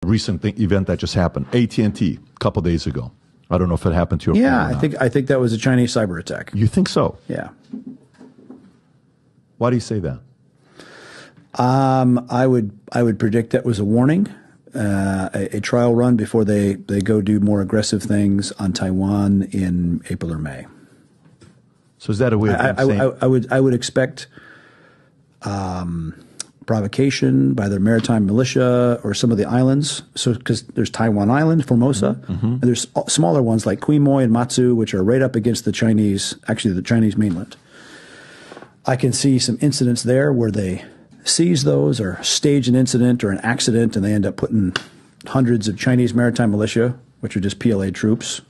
recent event that just happened, AT&T, a couple days ago. I don't know if it happened to you. Yeah, I think that was a Chinese cyber attack. You think so? Yeah. Why do you say that? I would predict that was a warning, a trial run before they go do more aggressive things on Taiwan in April or May. So is that a way of saying? I would expect provocation by their maritime militia or some of the islands. So because there's Taiwan Island, Formosa, and there's smaller ones like Quemoy and Matsu, which are right up against the Chinese mainland. I can see some incidents there where they seize those or stage an incident or an accident, and they end up putting hundreds of Chinese maritime militia, which are just PLA troops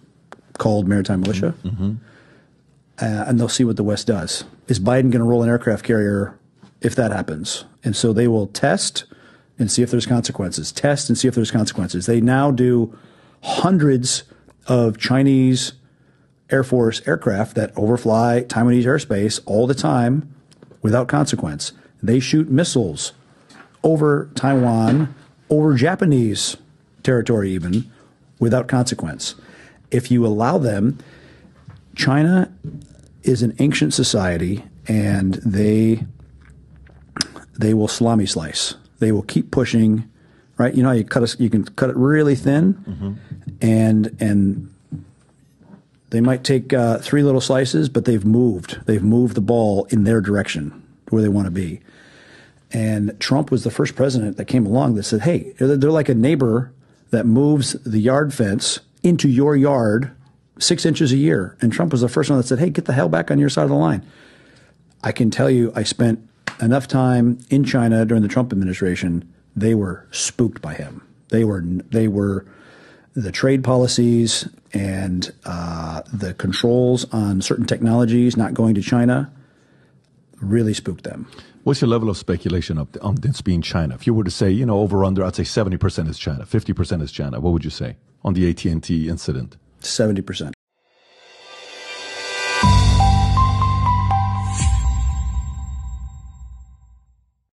called maritime militia, and they'll see what the West does. Is Biden going to roll an aircraft carrier if that happens? And so they will test and see if there's consequences. Test and see if there's consequences. They now do hundreds of Chinese Air Force aircraft that overfly Taiwanese airspace all the time without consequence. They shoot missiles over Taiwan, over Japanese territory even, without consequence. If you allow them, China is an ancient society, and they will salami slice. They will keep pushing, right? You know how you can cut it really thin, and they might take 3 little slices, but they've moved the ball in their direction where they want to be. And Trump was the first president that came along that said, hey, they're like a neighbor that moves the yard fence into your yard 6 inches a year. And Trump was the first one that said, hey, get the hell back on your side of the line. I can tell you, I spent enough time in China during the Trump administration. They were spooked by him. They were the trade policies and the controls on certain technologies not going to China really spooked them. What's your level of speculation on this being China? If you were to say, over under, I'd say 70% is China, 50% is China. What would you say on the AT&T incident? 70%.